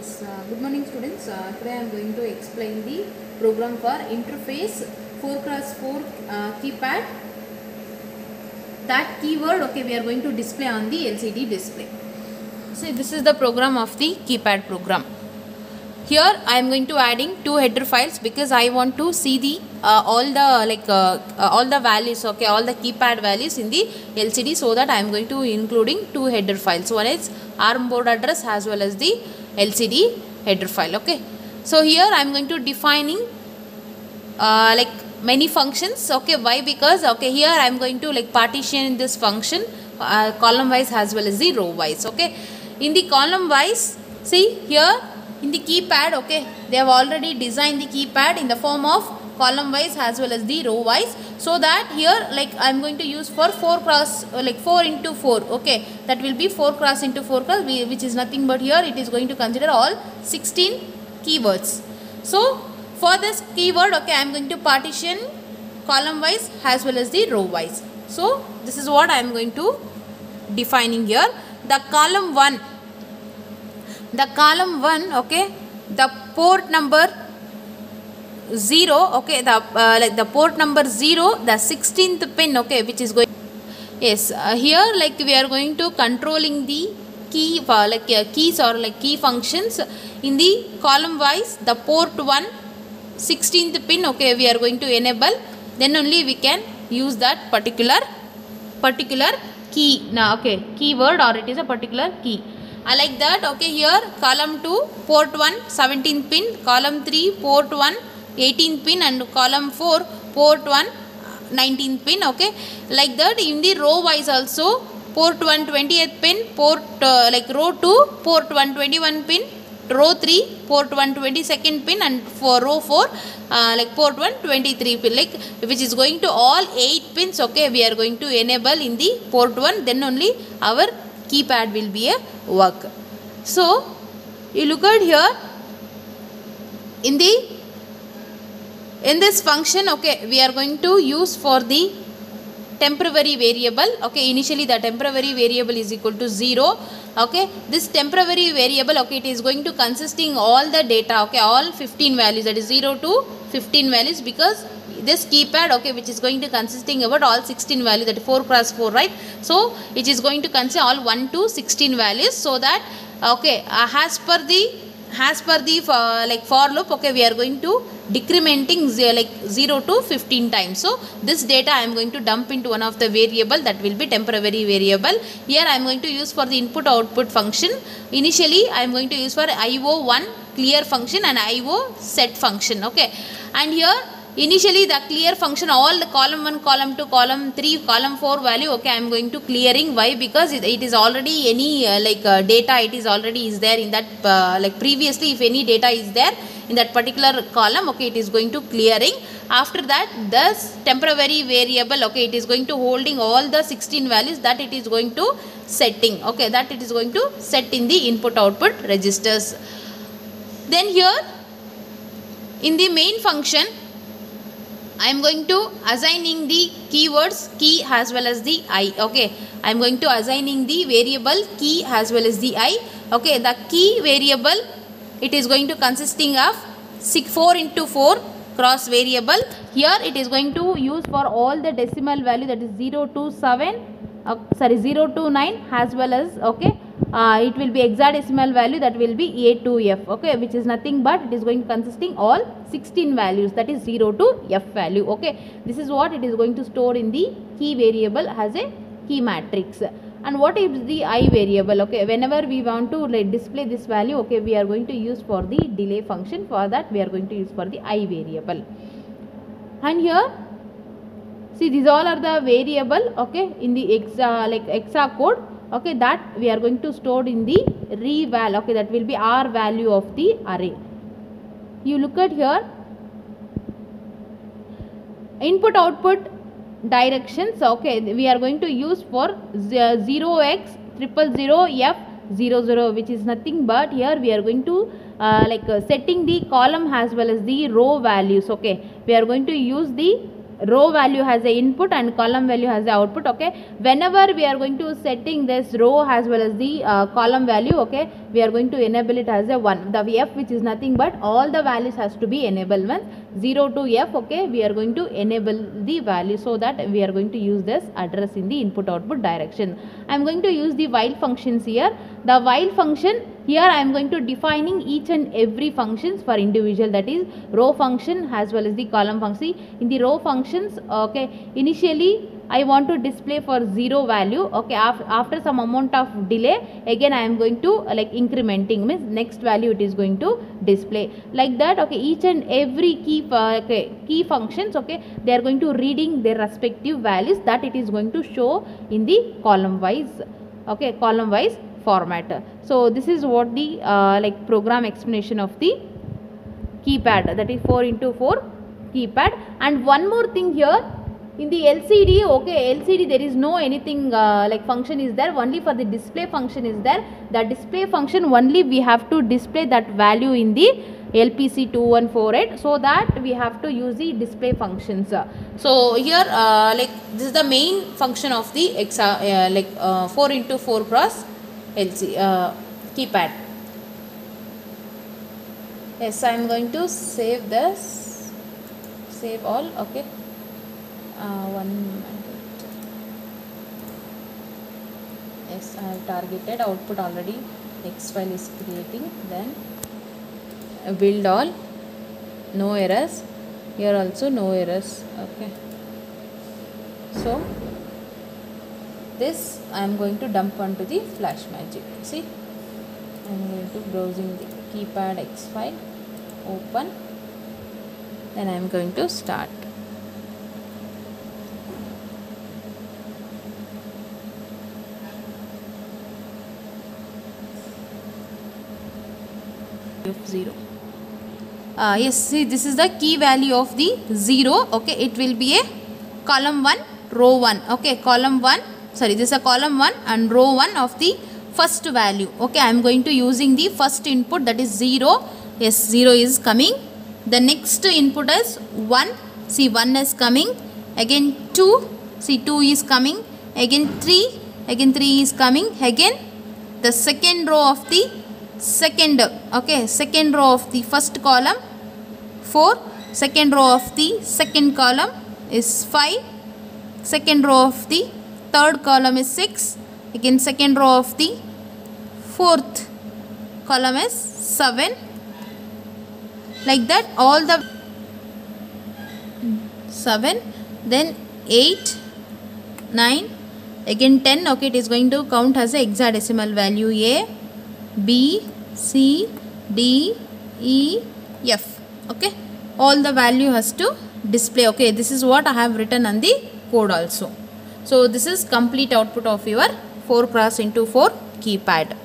Good morning students. Today I am going to explain the program for interface 4x4 keypad. That keyword we are going to display on the LCD display. So this is the program of the keypad program. Here I am going to adding two header files because I want to see the all the values, all the keypad values in the LCD, so that I am going to including two header files. One is ARM board address as well as the LCD header file. So here I am going to defining many functions. Why? Because here I am going to partition this function column wise as well as the row wise. In the column wise, see here in the keypad, they have already designed the keypad in the form of column wise as well as the row wise, so that here I am going to use for 4 into 4. That will be 4 cross into 4 cross, which is nothing but here it is going to consider all 16 keywords. So for this keyword, I am going to partition column wise as well as the row wise. So this is what I am going to defining here. The column 1, the port number 0, the port number 0, the 16th pin, which is going, yes, here we are going to controlling the key keys or key functions in the column wise. The port 1 16th pin, we are going to enable, then only we can use that particular key now, keyword, or it is a particular key. I like that. Here column 2 port 1 17th pin, column 3 port 1 18th pin, and column 4 port 1 19th pin. Like that. In the row wise also, port 1 20th pin, port row 2 port 1 21 pin, row 3 port 1 22nd pin, and for row 4 port 1 23 pin, which is going to all 8 pins. We are going to enable in the port 1, then only our keypad will be a work. So you look at here in this function, we are going to use for the temporary variable. Initially the temporary variable is equal to 0. This temporary variable, it is going to consisting all the data, all 15 values, that is 0 to 15 values, because this keypad, which is going to consisting about all 16 values, that is 4 cross 4, right? So it is going to consider all 1 to 16 values, so that as per the for loop, we are going to decrementing 0 to 15 times. So this data I am going to dump into one of the variable, that will be temporary variable. Here I am going to use for the input output function. Initially I am going to use for IO1 clear function and IO set function. And here initially the clear function, all the column 1, column 2, column 3, column 4 value, I am going to clearing. Why? Because it is already any data, it is already is there in that previously, if any data is there in that particular column, it is going to clearing. After that, this temporary variable, it is going to holding all the 16 values, that it is going to setting, that it is going to set in the input output registers. Then here in the main function, I am going to assigning the keywords key as well as the I. I am going to assigning the variable key as well as the I. The key variable, it is going to consisting of 4 into 4 cross variable. Here it is going to use for all the decimal value, that is 0 to 0 to 9 as well as it will be hexadecimal value, that will be A to F, which is nothing but it is going to consisting all 16 values, that is 0 to F value. This is what it is going to store in the key variable as a key matrix. And what is the I variable? Whenever we want to display this value, we are going to use for the delay function. For that we are going to use for the I variable. And here see, these all are the variable in the exa code, that we are going to store in the reval, that will be R value of the array. You look at here input output directions, we are going to use for 0x 000F00, which is nothing but here we are going to setting the column as well as the row values. We are going to use the row value has a input and column value has the output. Okay, whenever we are going to setting this row as well as the column value, okay, we are going to enable it as a 1. The f, which is nothing but all the values has to be enabled. Once 0 to f, okay, we are going to enable the value, so that we are going to use this address in the input output direction. I am going to use the while functions here. The while function, here I am going to defining each and every functions for individual, that is row function as well as the column function. In the row functions, okay, initially I want to display for 0 value, okay, after some amount of delay, again I am going to like incrementing, means next value it is going to display like that. Okay, each and every key functions, okay, they are going to reading their respective values, that it is going to show in the column wise, okay, column wise format. So this is what the like program explanation of the keypad, that is 4x4 keypad. And one more thing here, in the LCD, okay, LCD there is no anything like function is there, only for the display function is there. The display function only we have to display that value in the LPC2148, so that we have to use the display functions. So here like this is the main function of the 4x4 cross keypad. Yes, I am going to save this, save all, okay. 1 minute. Yes, I have targeted output already, X file is creating, then build all, no errors, here also no errors, okay. So this I am going to dump onto the FlashMagic. See, I am going to browsing the keypad X file, open, then I am going to start. Of 0. Yes, see, this is the key value of the 0, okay, it will be a column 1 row 1, okay, column 1, sorry, this is a column 1 and row 1 of the first value, okay. I am going to using the first input, that is 0. Yes, 0 is coming. The next input is 1, see 1 is coming, again 2, see 2 is coming, again 3, again 3 is coming, again the second row of the second, okay, second row of the first column 4, second row of the second column is 5, second row of the third column is 6, again second row of the fourth column is 7, like that all the 7, then 8, 9, again 10, okay, it is going to count as a hexadecimal value A, B, C, D, E, F, okay, all the value has to display, okay. This is what I have written on the code also. So this is complete output of your 4x4 keypad.